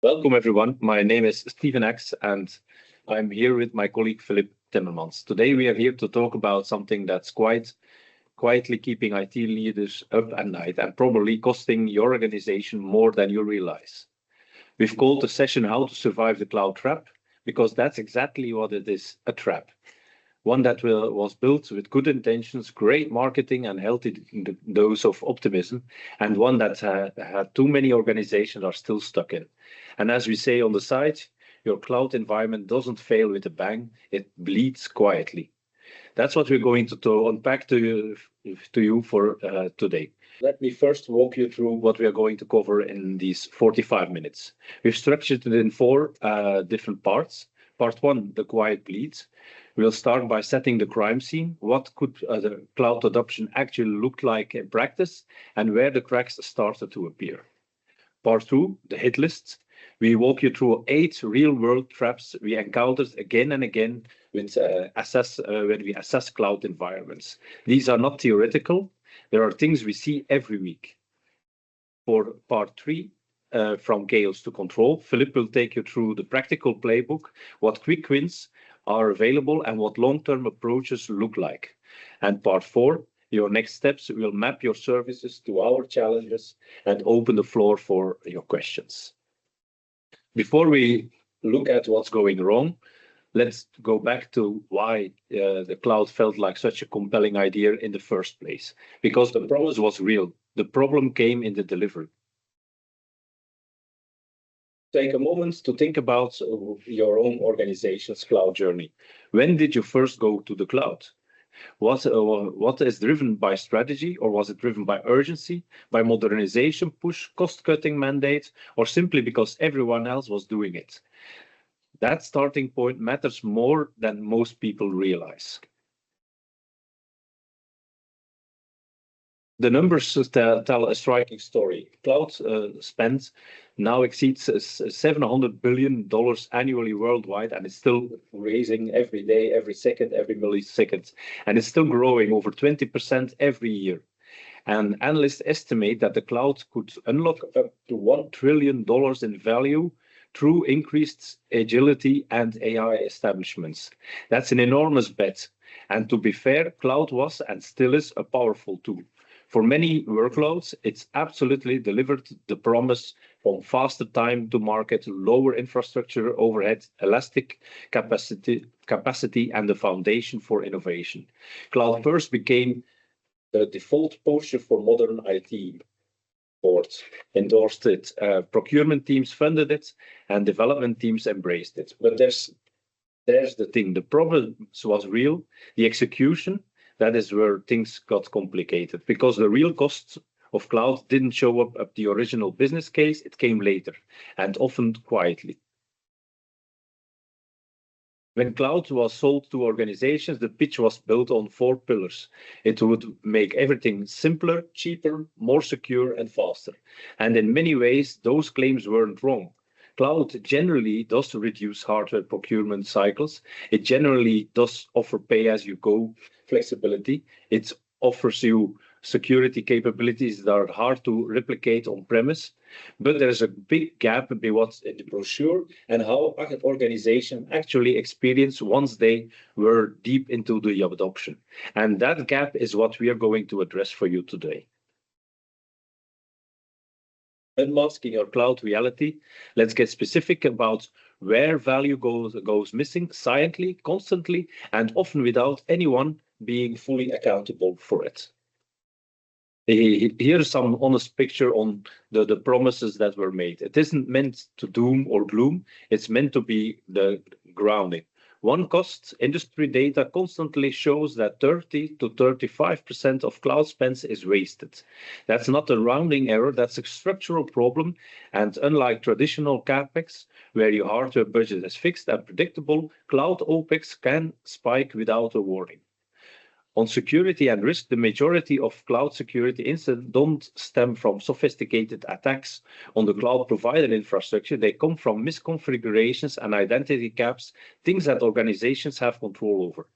Welcome everyone. My name is Steven X and I'm here with my colleague Philip Timmermans. Today we are here to talk about something that's quite quietly keeping IT leaders up at night and probably costing your organization more than you realize. We've called the session How to Survive the Cloud Trap because that's exactly what it is, a trap. One that was built with good intentions, great marketing, and healthy dose of optimism, and one that had too many organizations are still stuck in. And as we say on the side, your cloud environment doesn't fail with a bang, it bleeds quietly. That's what we're going to unpack to you for today. Let me first walk you through what we are going to cover in these 45 minutes. We've structured it in four different parts. Part one, the quiet bleeds. We'll start by setting the crime scene. What could the cloud adoption actually look like in practice and where the cracks started to appear? Part two, the hit list. We walk you through 8 real-world traps we encountered again and again when we assess cloud environments. These are not theoretical. There are things we see every week. For part three, from chaos to control, Philip will take you through the practical playbook, what quick wins are available and what long-term approaches look like. And part four, your next steps will map your services to our challenges and open the floor for your questions. Before we look at what's going wrong, let's go back to why the cloud felt like such a compelling idea in the first place. Because the promise was real. The problem came in the delivery. Take a moment to think about your own organization's cloud journey. When did you first go to the cloud? What is driven by strategy, or was it driven by urgency, by modernization push, cost-cutting mandate, or simply because everyone else was doing it? That starting point matters more than most people realize. The numbers tell a striking story. Cloud spend now exceeds $700 billion annually worldwide, and it's still raising every day, every second, every millisecond, and it's still growing over 20% every year. And analysts estimate that the cloud could unlock up to $1 trillion in value through increased agility and AI establishments. That's an enormous bet. And to be fair, cloud was and still is a powerful tool. For many workloads, it's absolutely delivered the promise from faster time to market, lower infrastructure overhead, elastic capacity, and the foundation for innovation. Cloud first became the default posture for modern IT. Boards endorsed it, procurement teams funded it, and development teams embraced it. But there's the thing, the problem was real, the execution, that is where things got complicated, because the real costs of cloud didn't show up at the original business case, it came later, and often quietly. When cloud was sold to organizations, the pitch was built on 4 pillars. It would make everything simpler, cheaper, more secure, and faster. And in many ways, those claims weren't wrong. Cloud generally does reduce hardware procurement cycles. It generally does offer pay-as-you-go flexibility. It offers you security capabilities that are hard to replicate on-premise. But there's a big gap between what's in the brochure and how organizations actually experience once they were deep into the adoption. And that gap is what we are going to address for you today. Unmasking your cloud reality, let's get specific about where value goes missing silently, constantly, and often without anyone being fully accountable for it. Here's some honest picture on the promises that were made. It isn't meant to doom or gloom, it's meant to be the grounding. One cost, industry data constantly shows that 30 to 35% of cloud spend is wasted. That's not a rounding error, that's a structural problem. And unlike traditional CapEx, where your hardware budget is fixed and predictable, cloud OpEx can spike without a warning. On security and risk, the majority of cloud security incidents don't stem from sophisticated attacks on the cloud provider infrastructure. They come from misconfigurations and identity gaps, things that organizations have control over.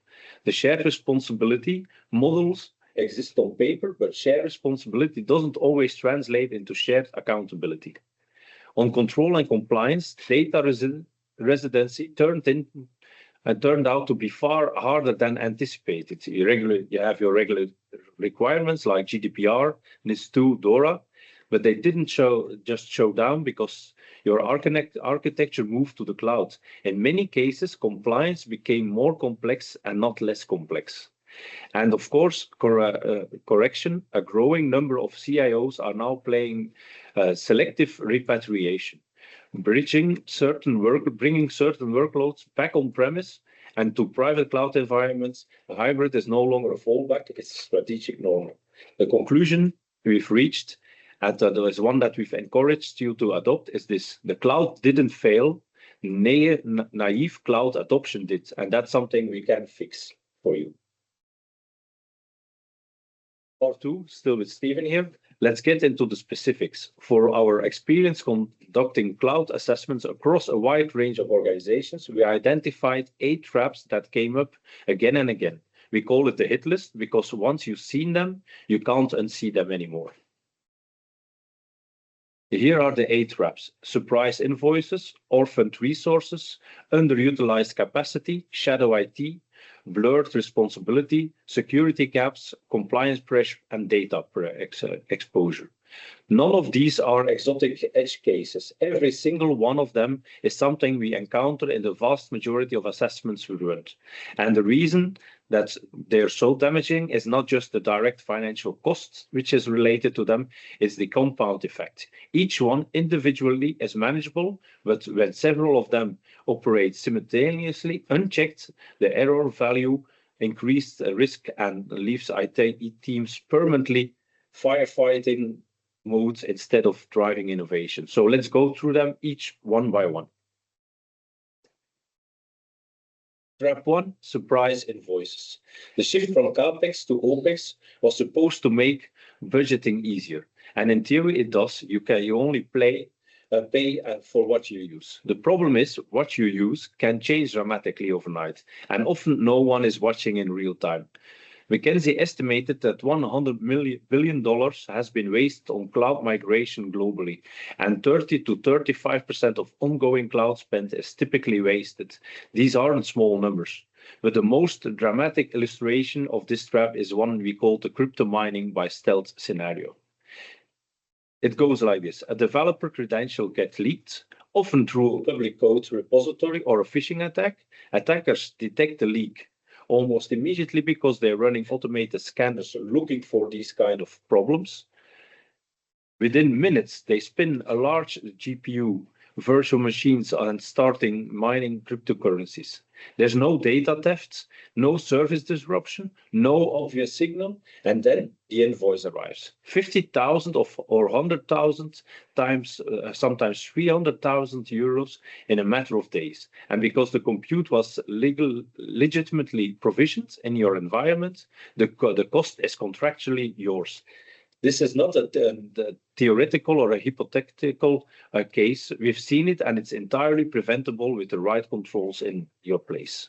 The shared responsibility models exist on paper, but shared responsibility doesn't always translate into shared accountability. On control and compliance, data residency turned out to be far harder than anticipated. You have your regular requirements like GDPR, NIS2, DORA, but they didn't just show down because your architecture moved to the cloud. In many cases, compliance became more complex and not less complex. And of course, correction, a growing number of CIOs are now playing selective repatriation, bringing certain workloads back on premise and to private cloud environments. A hybrid is no longer a fallback, it's a strategic norm. The conclusion we've reached, and there is one that we've encouraged you to adopt, is this: the cloud didn't fail, naive cloud adoption did, and that's something we can fix for you. Part two, still with Stephen here. Let's get into the specifics. For our experience conducting cloud assessments across a wide range of organizations, we identified 8 traps that came up again and again. We call it the hit list because once you've seen them, you can't unsee them anymore. Here are the 8 traps: surprise invoices, orphaned resources, underutilized capacity, shadow IT, blurred responsibility, security gaps, compliance pressure, and data exposure. None of these are exotic edge cases. Every single one of them is something we encounter in the vast majority of assessments we run. And the reason that they're so damaging is not just the direct financial costs, which is related to them, it's the compound effect. Each one individually is manageable, but when several of them operate simultaneously, unchecked, the error value increased risk and leaves IT teams permanently firefighting modes instead of driving innovation. So let's go through them each one by one. Trap 1, surprise invoices. The shift from CapEx to OpEx was supposed to make budgeting easier. And in theory, it does. You only pay for what you use. The problem is what you use can change dramatically overnight, and often no one is watching in real time. McKinsey estimated that $100 billion has been wasted on cloud migration globally, and 30 to 35% of ongoing cloud spend is typically wasted. These aren't small numbers, but the most dramatic illustration of this trap is one we call the crypto mining by stealth scenario. It goes like this: a developer credential gets leaked, often through a public code repository or a phishing attack. Attackers detect the leak almost immediately because they're running automated scanners looking for these kind of problems. Within minutes, they spin a large GPU virtual machines and starting mining cryptocurrencies. There's no data theft, no service disruption, no obvious signal, and then the invoice arrives. 50,000 or 100,000 times, sometimes 300,000 euros in a matter of days. And because the compute was legitimately provisioned in your environment, the cost is contractually yours. This is not a theoretical or a hypothetical case. We've seen it, and it's entirely preventable with the right controls in your place.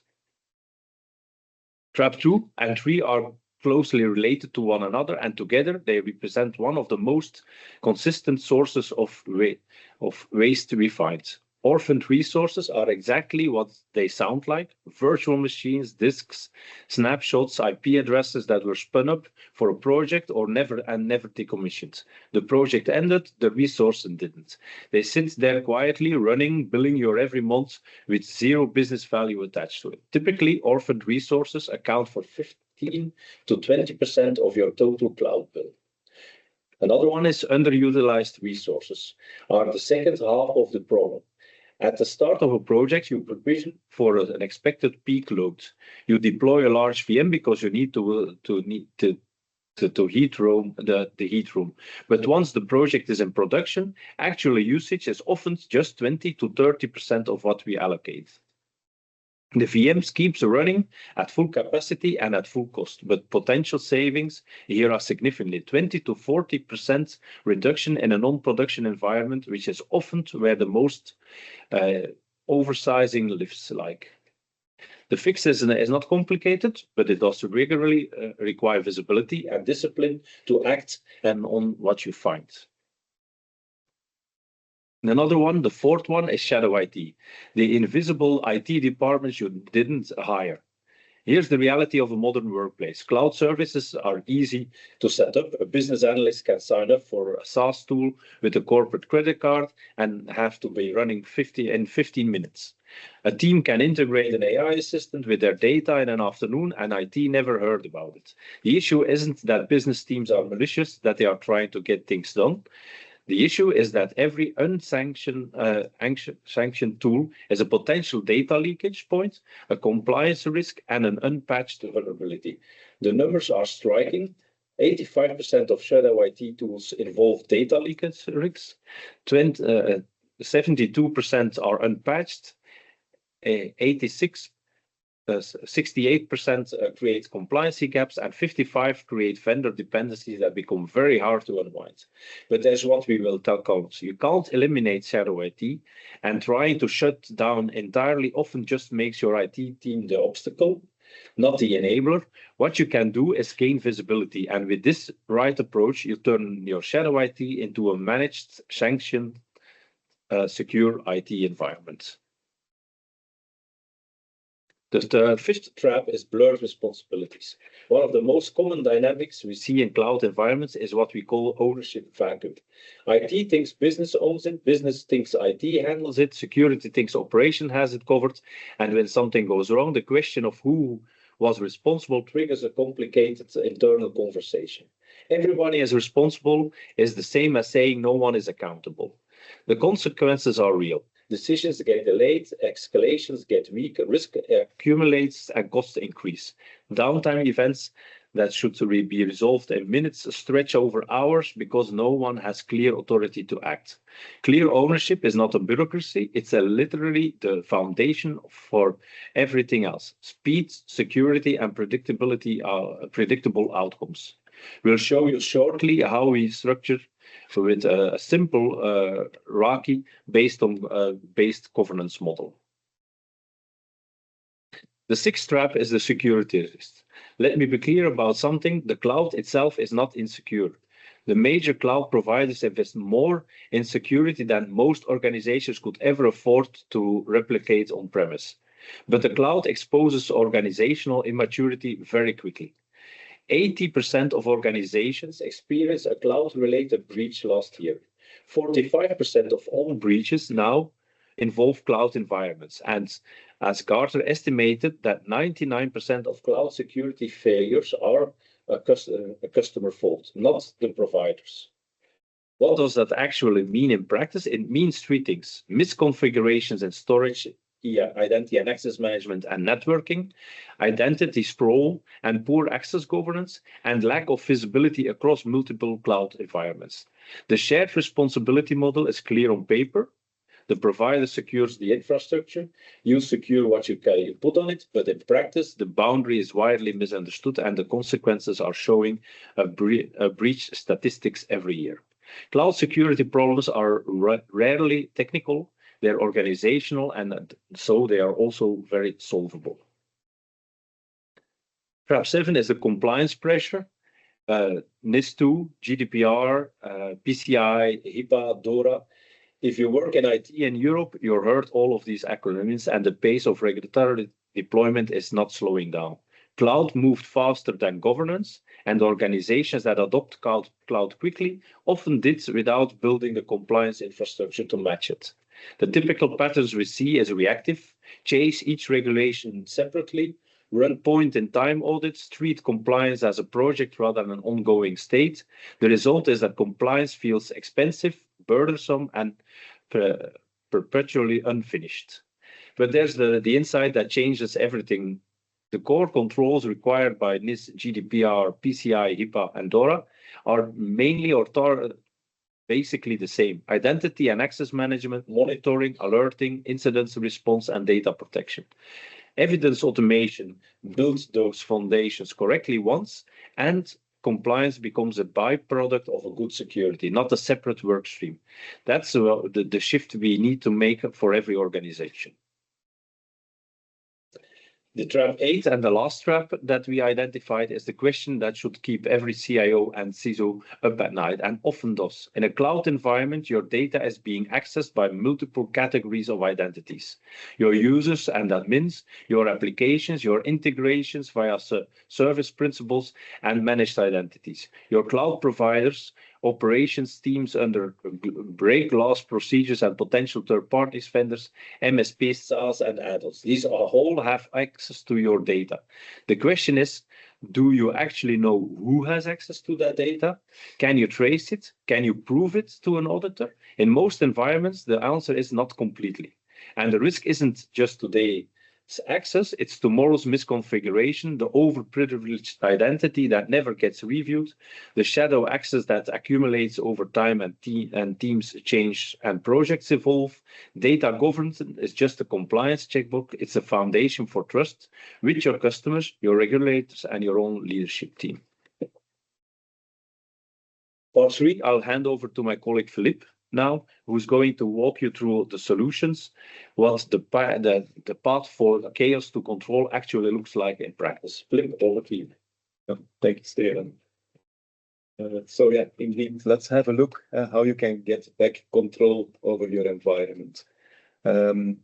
Trap 2 and 3 are closely related to one another, and together they represent one of the most consistent sources of waste we find. Orphaned resources are exactly what they sound like: virtual machines, disks, snapshots, IP addresses that were spun up for a project or never decommissioned. The project ended, the resource didn't. They sit there quietly running, billing you every month with zero business value attached to it. Typically, orphaned resources account for 15 to 20% of your total cloud bill. Another one is underutilized resources, are the second half of the problem. At the start of a project, you provision for an expected peak load. You deploy a large VM because you need to heat room. But once the project is in production, actual usage is often just 20 to 30% of what we allocate. The VMs keeps running at full capacity and at full cost, but potential savings here are significantly 20 to 40% reduction in a non-production environment, which is often where the most oversizing lives like. The fix is not complicated, but it does regularly require visibility and discipline to act and on what you find. Another one, the fourth one, is shadow IT, the invisible IT departments you didn't hire. Here's the reality of a modern workplace. Cloud services are easy to set up. A business analyst can sign up for a SaaS tool with a corporate credit card and have to be running 15 minutes. A team can integrate an AI assistant with their data in an afternoon, and IT never heard about it. The issue isn't that business teams are malicious, that they are trying to get things done. The issue is that every unsanctioned sanctioned tool is a potential data leakage point, a compliance risk, and an unpatched vulnerability. The numbers are striking. 85% of shadow IT tools involve data leakage risks. 72% are unpatched. 68% create compliancy gaps, and 55% create vendor dependencies that become very hard to unwind. But there's what we will talk about. You can't eliminate shadow IT, and trying to shut down entirely often just makes your IT team the obstacle, not the enabler. What you can do is gain visibility, and with this right approach, you turn your shadow IT into a managed, sanctioned, secure IT environment. The fifth trap is blurred responsibilities. One of the most common dynamics we see in cloud environments is what we call ownership vacuum. IT thinks business owns it, business thinks IT handles it, security thinks operation has it covered, and when something goes wrong, the question of who was responsible triggers a complicated internal conversation. Everybody is responsible is the same as saying no one is accountable. The consequences are real. Decisions get delayed, escalations get weaker, risk accumulates, and costs increase. Downtime events that should be resolved in minutes stretch over hours because no one has clear authority to act. Clear ownership is not a bureaucracy, it's literally the foundation for everything else. Speed, security, and predictability are predictable outcomes. We'll show you shortly how we structure with a simple RACI based on based governance model. The sixth trap is the security risk. Let me be clear about something. The cloud itself is not insecure. The major cloud providers invest more in security than most organizations could ever afford to replicate on premise. But the cloud exposes organizational immaturity very quickly. 80% of organizations experienced a cloud-related breach last year. 45% of all breaches now involve cloud environments. And as Gartner estimated that 99% of cloud security failures are a customer fault, not the providers. What does that actually mean in practice? It means three things: misconfigurations in storage, identity and access management and networking, identity sprawl and poor access governance, and lack of visibility across multiple cloud environments. The shared responsibility model is clear on paper. The provider secures the infrastructure. You secure what you can put on it, but in practice, the boundary is widely misunderstood and the consequences are showing a breach statistics every year. Cloud security problems are rarely technical. They're organizational, and so they are also very solvable. Trap 7 is the compliance pressure. NIS2, GDPR, PCI, HIPAA, DORA. If you work in IT in Europe, you heard all of these acronyms, and the pace of regulatory deployment is not slowing down. Cloud moved faster than governance, and organizations that adopt cloud quickly often did without building the compliance infrastructure to match it. The typical patterns we see is reactive, chase each regulation separately, run point-in-time audits, treat compliance as a project rather than an ongoing state. The result is that compliance feels expensive, burdensome, and perpetually unfinished. But there's the insight that changes everything. The core controls required by NIS, GDPR, PCI, HIPAA, and DORA are mainly or basically the same: identity and access management, monitoring, alerting, incident response, and data protection. Evidence automation builds those foundations correctly once, and compliance becomes a byproduct of a good security, not a separate work stream. That's the shift we need to make for every organization. The trap 8 and the last trap that we identified is the question that should keep every CIO and CISO up at night, and often does. In a cloud environment, your data is being accessed by multiple categories of identities. Your users and admins, your applications, your integrations via service principals, and managed identities. Your cloud providers, operations teams under break glass procedures, and potential third parties vendors, MSPs, SaaS, and add-ons. These all have access to your data. The question is, do you actually know who has access to that data? Can you trace it? Can you prove it to an auditor? In most environments, the answer is not completely. And the risk isn't just today's access, it's tomorrow's misconfiguration, the overprivileged identity that never gets reviewed, the shadow access that accumulates over time and teams change and projects evolve. Data governance is just a compliance checkbook. It's a foundation for trust with your customers, your regulators, and your own leadership team. Part 3, I'll hand over to my colleague Philippe now, who's going to walk you through the solutions, what the path for chaos to control actually looks like in practice. Philippe, over to you. Thank you, Steven. So yeah, indeed, let's have a look at how you can get back control over your environment. It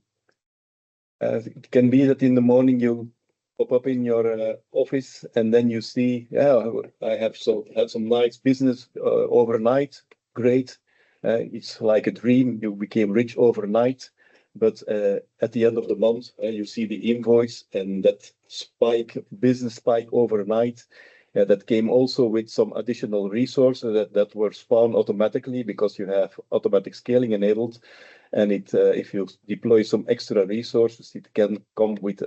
can be that in the morning you pop up in your office and then you see, yeah, I have had some nice business overnight. Great. It's like a dream. You became rich overnight, but at the end of the month, you see the invoice and that business spike overnight. That came also with some additional resources that were spawned automatically because you have automatic scaling enabled. And if you deploy some extra resources, it can come with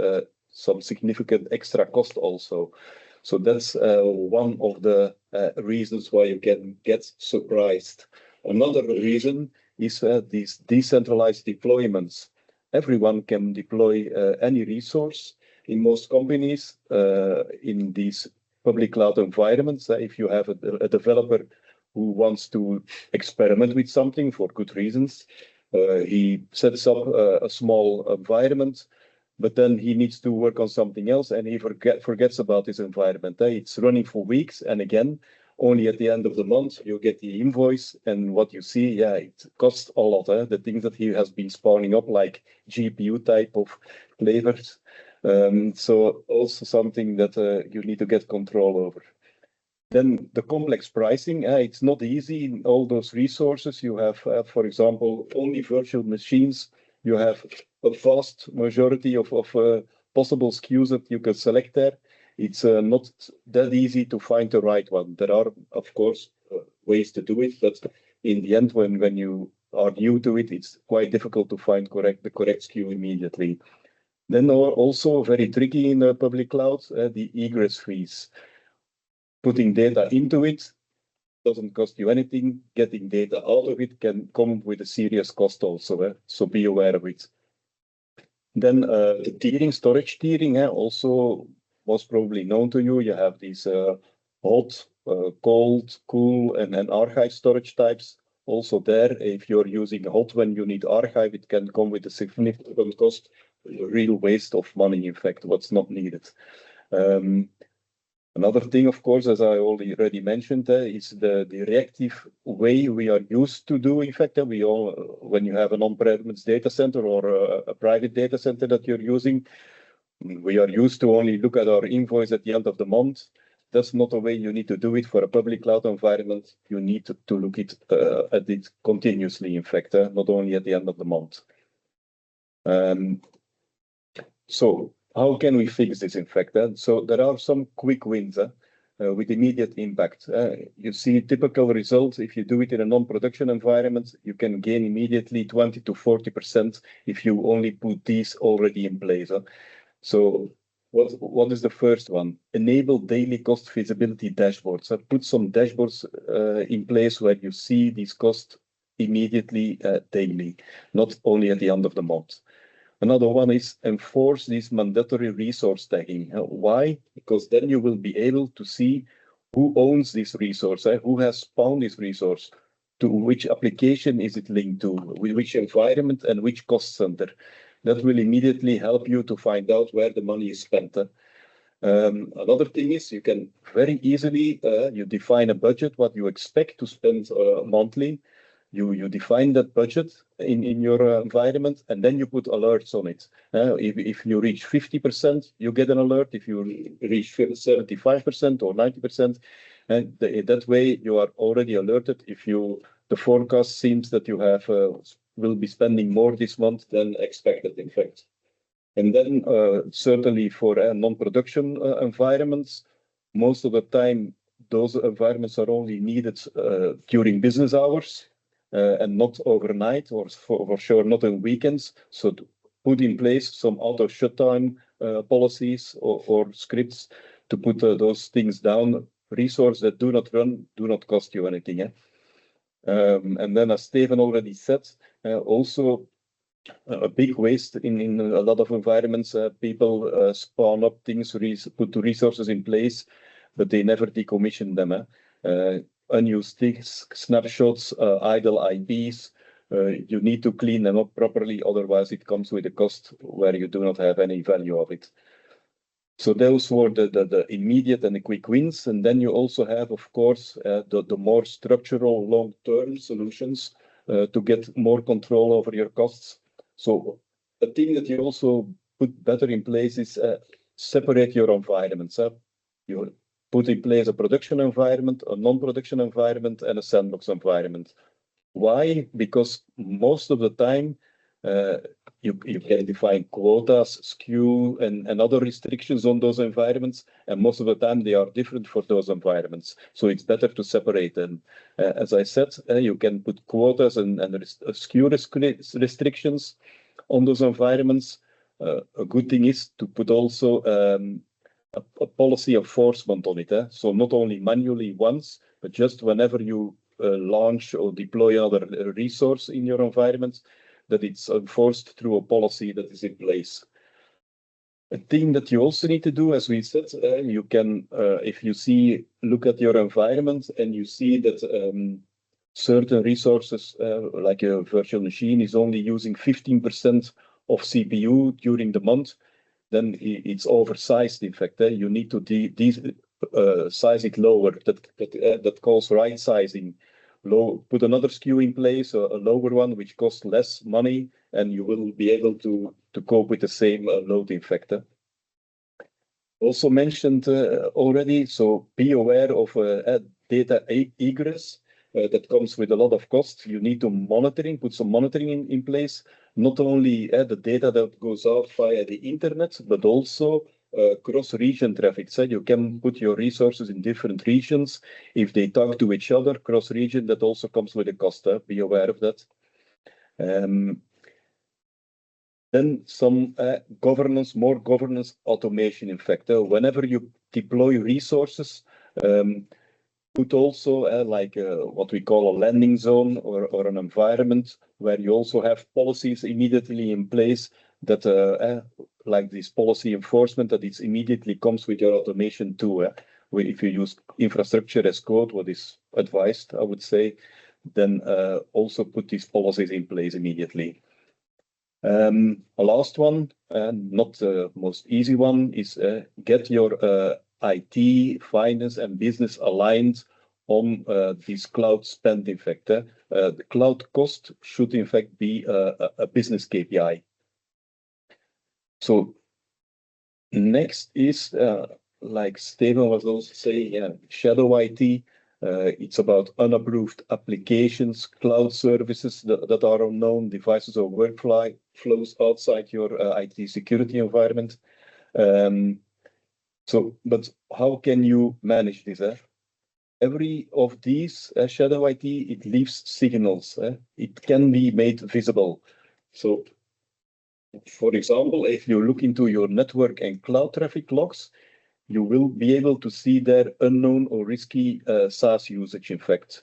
some significant extra cost also. So that's one of the reasons why you can get surprised. Another reason is these decentralized deployments. Everyone can deploy any resource. In most companies, in these public cloud environments, if you have a developer who wants to experiment with something for good reasons, he sets up a small environment, but then he needs to work on something else and he forgets about his environment. It's running for weeks, and again, only at the end of the month you get the invoice, and what you see, yeah, it costs a lot. The things that he has been spawning up, like GPU type of flavors. So also something that you need to get control over. Then the complex pricing, it's not easy in all those resources. You have, for example, only virtual machines. You have a vast majority of possible SKUs that you can select there. It's not that easy to find the right one. There are, of course, ways to do it, but in the end, when you are new to it, it's quite difficult to find the correct SKU immediately. Then also very tricky in the public cloud, the egress fees. Putting data into it doesn't cost you anything. Getting data out of it can come with a serious cost also, so be aware of it. Then the tiering, storage tiering, also was probably known to you. You have these hot, cold, cool, and archive storage types. Also there, if you're using hot when you need archive, it can come with a significant cost, a real waste of money, in fact, what's not needed. Another thing, of course, as I already mentioned, is the reactive way we are used to do. In fact, when you have an on-premise data center or a private data center that you're using, we are used to only look at our invoice at the end of the month. That's not the way you need to do it for a public cloud environment. You need to look at it continuously, in fact, not only at the end of the month. So how can we fix this, in fact? So there are some quick wins with immediate impact. You see typical results. If you do it in a non-production environment, you can gain immediately 20 to 40% if you only put these already in place. So what is the first one? Enable daily cost visibility dashboards. Put some dashboards in place where you see these costs immediately daily, not only at the end of the month. Another one is enforce this mandatory resource tagging. Why? Because then you will be able to see who owns this resource, who has spawned this resource, to which application is it linked to, with which environment and which cost center. that will immediately help you to find out where the money is spent. Another thing is you can very easily you define a budget, what you expect to spend monthly. You define that budget in your environment, and then you put alerts on it. If you reach 50%, you get an alert. If you reach 75% or 90%, that way you are already alerted. If the forecast seems that you have will be spending more this month than expected, in fact. And then certainly for non-production environments, most of the time those environments are only needed during business hours and not overnight, or for sure not on weekends. So to put in place some auto shutdown policies or scripts to put those things down. Resources that do not run do not cost you anything. And then, as Steven already said, also a big waste in a lot of environments. People spawn up things, put the resources in place, but they never decommission them. Unused things, snapshots, idle IPs. You need to clean them up properly, otherwise it comes with a cost where you do not have any value of it. So those were the immediate and the quick wins. And then you also have, of course, the more structural long-term solutions to get more control over your costs. So a thing that you also put better in place is separate your environments. You put in place a production environment, a non-production environment, and a sandbox environment. Why? Because most of the time, you can define quotas, SKU, and other restrictions on those environments, and most of the time they are different for those environments. So it's better to separate them. As I said, you can put quotas and SKU restrictions on those environments. A good thing is to put also a policy enforcement on it. So not only manually once, but just whenever you launch or deploy another resource in your environment, that it's enforced through a policy that is in place. A thing that you also need to do, as we said, you can, if you look at your environment and you see that certain resources, like a virtual machine, is only using 15% of CPU during the month, then it's oversized. In fact, you need to size it lower. That calls right sizing. Put another SKU in place, a lower one, which costs less money, and you will be able to cope with the same load, in fact. Also mentioned already, so be aware of data egress. That comes with a lot of cost. You need to put some monitoring in place, not only the data that goes out via the internet, but also cross-region traffic. So you can put your resources in different regions. If they talk to each other, cross-region, that also comes with a cost. Be aware of that. Then some more governance automation, in fact. Whenever you deploy resources, put also like what we call a landing zone or an environment where you also have policies immediately in place that like this policy enforcement, that it immediately comes with your automation too. If you use infrastructure as code, what is advised, I would say, then also put these policies in place immediately. A last one, not the most easy one, is get your IT, finance, and business aligned on this cloud spend, in fact. The cloud cost should, in fact, be a business KPI. So next is, like Steven was also saying, shadow IT. It's about unapproved applications, cloud services that are unknown, devices or workflows outside your IT security environment. But how can you manage this? Every of these shadow IT, it leaves signals. It can be made visible. So, for example, if you look into your network and cloud traffic logs, you will be able to see their unknown or risky SaaS usage, in fact.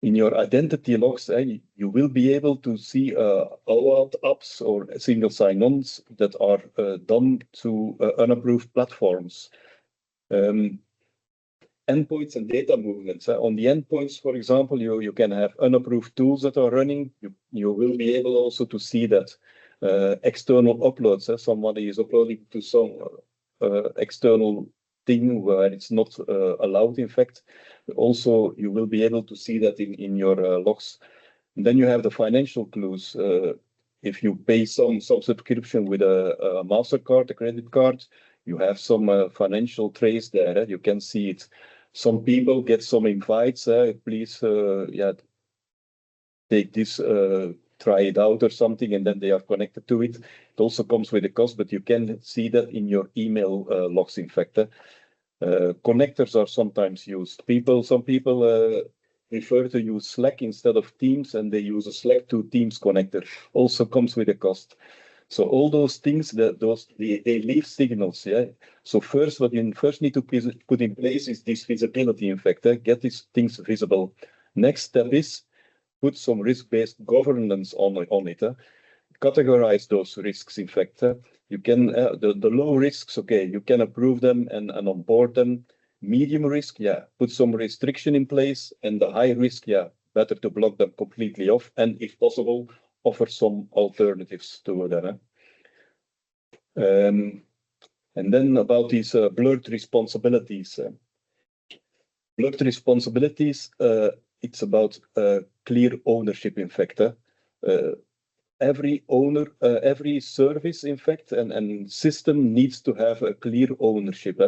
In your identity logs, you will be able to see all apps or single sign-ons that are done to unapproved platforms. Endpoints and data movements. On the endpoints, for example, you can have unapproved tools that are running. You will be able also to see that. external uploads. Somebody is uploading to some external thing where it's not allowed, in fact. Also, you will be able to see that in your logs. And then you have the financial clues. If you pay some subscription with a MasterCard, a credit card, you have some financial trace there. You can see it. Some people get some invites. Please, take this, try it out or something, and then they are connected to it. It also comes with a cost, but you can see that in your email logs, in fact. Connectors are sometimes used. Some people prefer to use Slack instead of Teams, and they use a Slack to Teams connector. Also comes with a cost. So all those things, they leave signals. Yeah. So what you first need to put in place is this visibility. In fact, get these things visible. Next step is put some risk-based governance on it. Categorize those risks. In fact, you can the low risks. Okay, you can approve them and onboard them. Medium risk, put some restriction in place, and the high risk, better to block them completely off, and if possible, offer some alternatives to them. And then about these blurred responsibilities. Blurred responsibilities, it's about clear ownership, in fact. Every owner, every service, in fact, and system needs to have a clear ownership.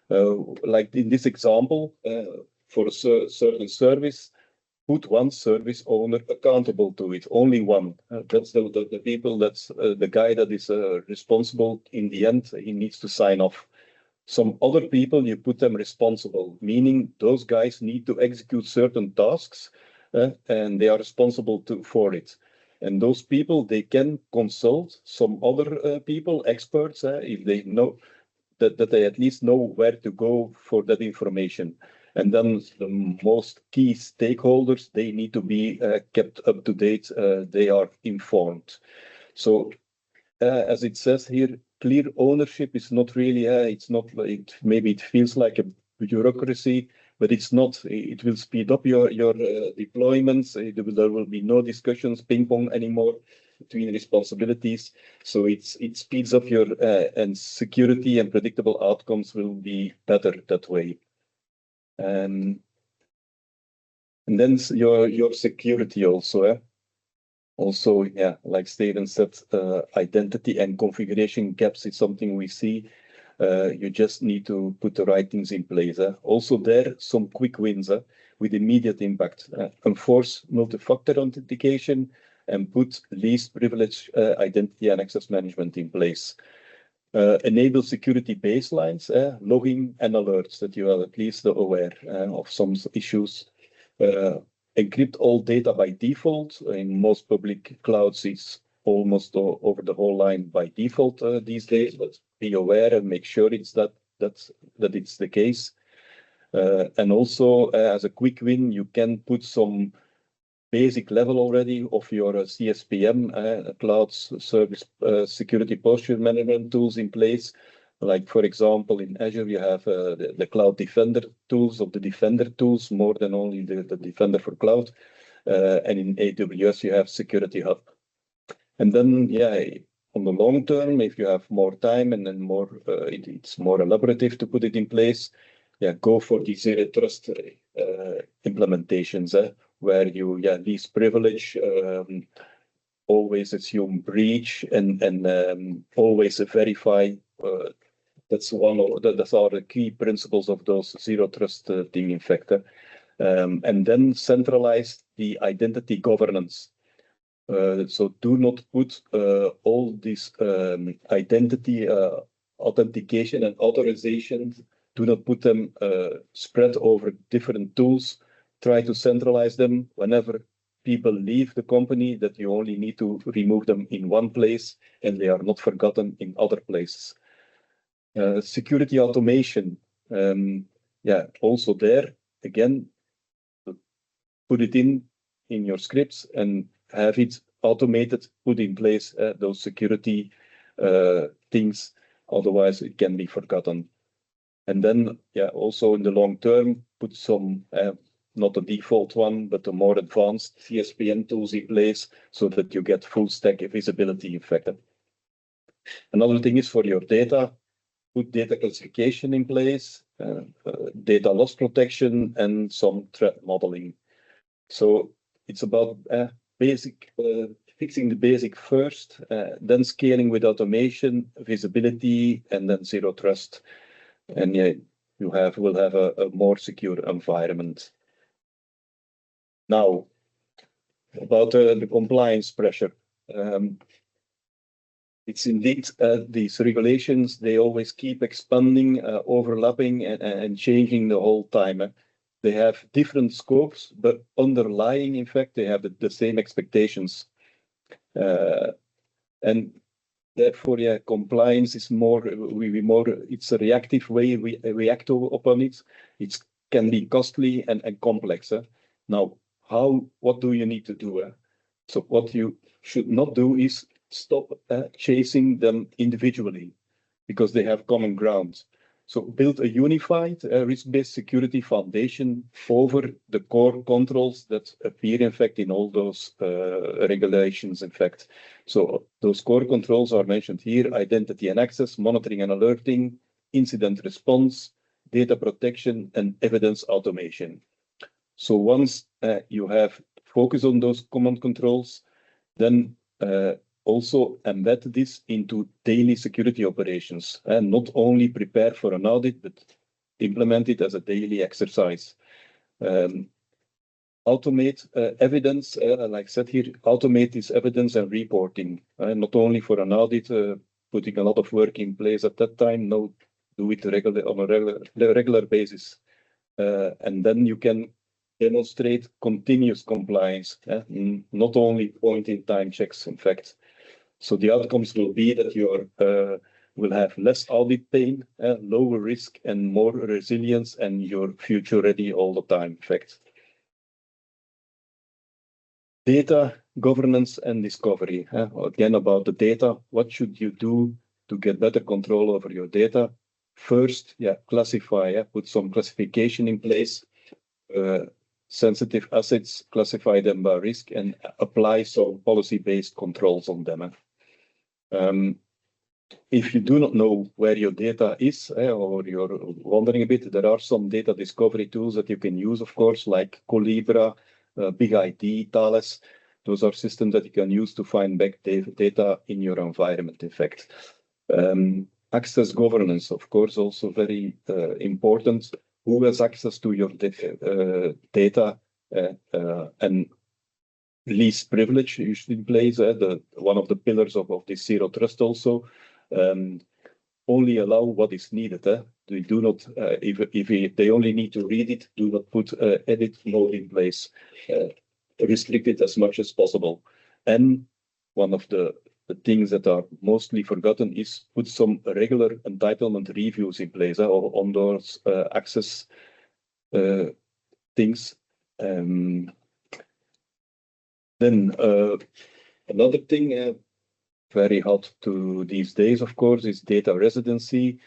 Like in this example, for a certain service, put one service owner accountable to it, only one. That's the people, that's the guy that is responsible in the end, he needs to sign off. Some other people, you put them responsible, meaning those guys need to execute certain tasks and they are responsible for it. And those people, they can consult some other people, experts, if they know that they at least know where to go for that information. And then the most key stakeholders, they need to be kept up to date. They are informed. So as it says here, clear ownership is not really, it's not like, maybe it feels like a bureaucracy, but it's not. It will speed up your deployments. There will be no discussions, ping pong anymore between responsibilities. So it speeds up your, and security and predictable outcomes will be better that way. And then your security also. Also, like Steven said, identity and configuration gaps is something we see. You just need to put the right things in place. Also there, some quick wins with immediate impact. Enforce multi-factor authentication and put least privilege identity and access management in place. Enable security baselines, logging and alerts that you are at least aware of some issues. Encrypt all data by default. In most public clouds, it's almost over the whole line by default these days, but be aware and make sure it's that it's the case. And also, as a quick win, you can put some basic level already of your CSPM, cloud service security posture management tools in place. Like, for example, in Azure, you have the Cloud Defender tools, of the Defender tools, more than only the Defender for Cloud. And in AWS, you have Security Hub. And then, on the long term, if you have more time and then more, it's more elaborative to put it in place, go for the zero trust implementations, where you least privilege, always assume breach, and always verify. That's are the key principles of those zero trust thing, in fact. And then centralize the identity governance. So do not put all this identity authentication and authorization, do not put them spread over different tools. Try to centralize them whenever people leave the company, that you only need to remove them in one place and they are not forgotten in other places. Security automation. Also there, again, put it in your scripts and have it automated, put in place those security things, otherwise it can be forgotten. And then, also in the long term, put some not the default one, but the more advanced CSPM tools in place so that you get full stack visibility effect. Another thing is for your data, put data classification in place, data loss protection, and some threat modeling. So it's about fixing the basic first, then scaling with automation, visibility, and then zero trust. And yeah, you will have a more secure environment. Now, about the compliance pressure. It's indeed these regulations, they always keep expanding, overlapping, and changing the whole time. They have different scopes, but underlying, in fact, they have the same expectations. And therefore, yeah, compliance is it's a reactive way we act upon it. It can be costly and complex. Now, what do you need to do? So what you should not do is stop chasing them individually because they have common ground. So build a unified risk-based security foundation over the core controls that appear, in fact, in all those regulations, in fact. So those core controls are mentioned here: identity and access, monitoring and alerting, incident response, data protection, and evidence automation. So once you have focus on those common controls, then also embed this into daily security operations and not only prepare for an audit, but implement it as a daily exercise. Automate evidence, like I said here, automate this evidence and reporting, not only for an audit, putting a lot of work in place at that time, no, do it on a regular basis. And then you can demonstrate continuous compliance, not only point-in-time checks, in fact. So the outcomes will be that you will have less audit pain, lower risk, and more resilience, and you're future ready all the time, in fact. Data governance and discovery. Again, about the data, what should you do to get better control over your data? First, classify, put some classification in place. Sensitive assets, classify them by risk, and apply some policy-based controls on them. If you do not know where your data is, or you're wondering a bit, there are some data discovery tools that you can use, of course, like Colibra, Big ID, Thales. Those are systems that you can use to find back data in your environment, in fact. Access governance, of course, also very important. Who has access to your data and least privilege usually plays one of the pillars of this zero trust also. Only allow what is needed. They do not, if they only need to read it, do not put edit mode in place. Restrict it as much as possible. And one of the things that are mostly forgotten is put some regular entitlement reviews in place on those access things. Then another thing very hot to these days, of course, is data residency.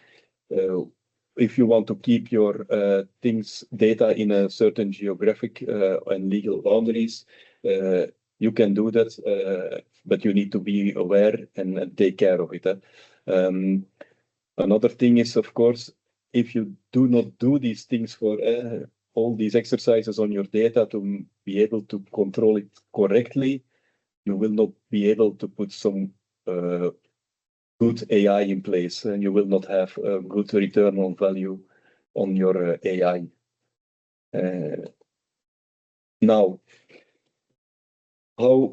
If you want to keep your data in a certain geographic and legal boundaries, you can do that, but you need to be aware and take care of it. Another thing is, of course, if you do not do these things for all these exercises on your data to be able to control it correctly, you will not be able to put some good AI in place, and you will not have a good return on value on your AI. Now, how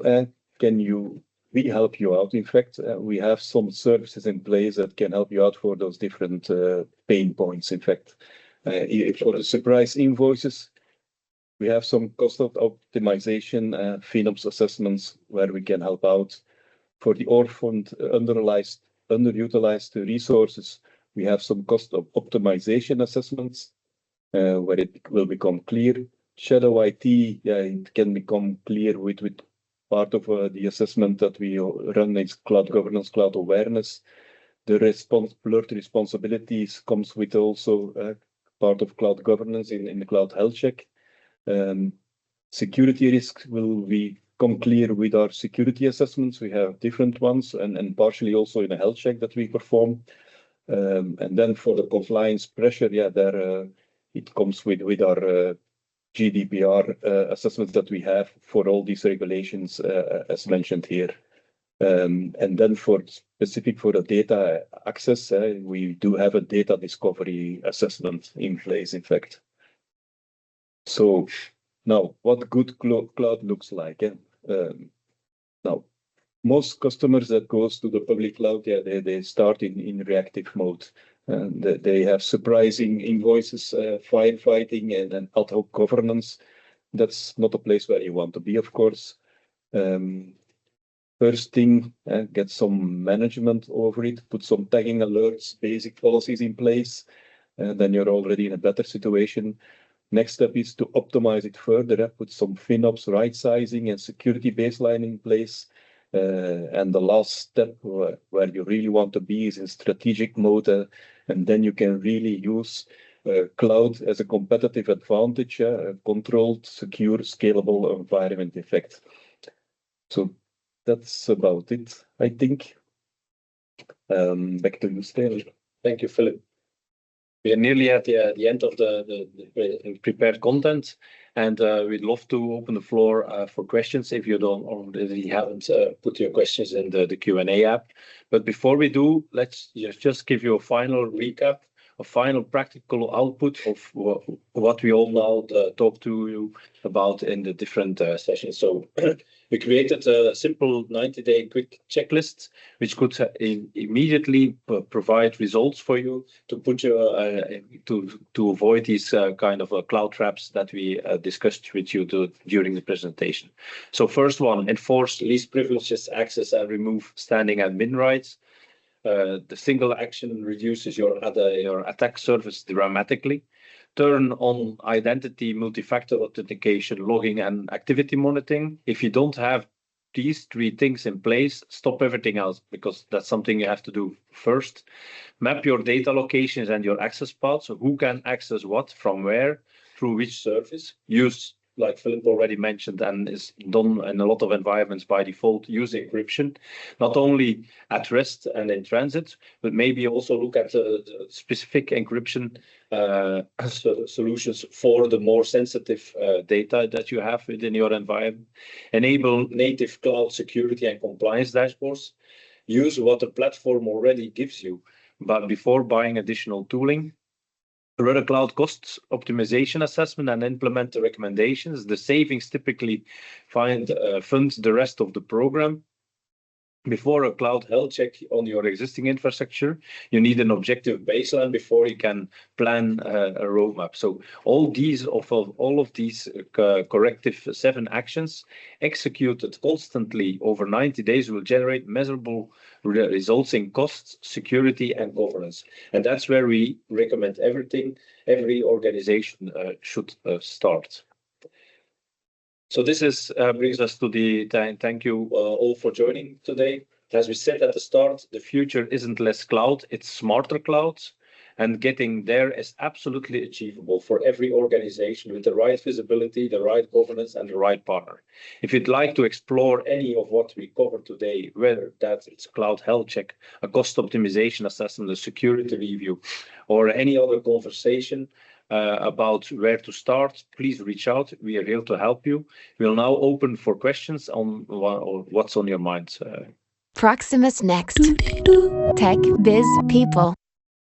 can we help you out? In fact, we have some services in place that can help you out for those different pain points. In fact, for the surprise invoices, we have some cost optimization, FinOps assessments where we can help out. For the orphaned, underutilized resources, we have some cost optimization assessments where it will become clear. Shadow IT, it can become clear with part of the assessment that we run is cloud governance, cloud awareness. The blurred responsibilities comes with also part of cloud governance in the cloud health check. Security risks will come clear with our security assessments. We have different ones and partially also in a health check that we perform. And then for the compliance pressure, there it comes with our GDPR assessments that we have for all these regulations, as mentioned here. And then specific for the data access, we do have a data discovery assessment in place, in fact. So now, what good cloud looks like. Now, most customers that goes to the public cloud, they start in reactive mode. And they have surprising invoices, firefighting, and ad hoc governance. That's not a place where you want to be, of course. First thing, get some management over it, put some tagging alerts, basic policies in place, and then you're already in a better situation. Next step is to optimize it further, put some FinOps right sizing and security baseline in place. And the last step where you really want to be is in strategic mode, and then you can really use cloud as a competitive advantage, a controlled, secure, scalable environment effect. So that's about it, I think. Back to you, Stijn. Thank you, Philip. We are nearly at the end of the prepared content, and we'd love to open the floor for questions if you don't already haven't put your questions in the Q&A app. But before we do, let's just give you a final recap, a final practical output of what we all now talk to you about in the different sessions. So we created a simple 90-day quick checklist, which could immediately provide results for you to put you to avoid these kind of cloud traps that we discussed with you during the presentation. So first one, enforce least privileges access and remove standing admin rights. The single action reduces your attack surface dramatically. Turn on identity, multi-factor authentication, logging, and activity monitoring. If you don't have these three things in place, stop everything else, because that's something you have to do first. Map your data locations and your access paths. So who can access what, from where, through which service. Use, like Philip already mentioned, and is done in a lot of environments by default, use encryption, not only at rest and in transit, but maybe also look at the specific encryption solutions for the more sensitive data that you have within your environment. Enable native cloud security and compliance dashboards. Use what the platform already gives you, but before buying additional tooling. Run a cloud costs optimization assessment and implement the recommendations. The savings typically fund the rest of the program. Before a cloud health check on your existing infrastructure, you need an objective baseline before you can plan a roadmap. So all of these corrective 7 actions executed constantly over 90 days will generate measurable results in costs, security, and governance. And that's where we recommend every organization should start. So this brings us to the time. Thank you all for joining today. As we said at the start, the future isn't less cloud, it's smarter clouds. And getting there is absolutely achievable for every organization with the right visibility, the right governance, and the right partner. If you'd like to explore any of what we covered today, whether that's a cloud health check, a cost optimization assessment, a security review, or any other conversation about where to start, please reach out. We are here to help you. We'll now open for questions on what's on your mind. Proximus Next. Tech Biz People.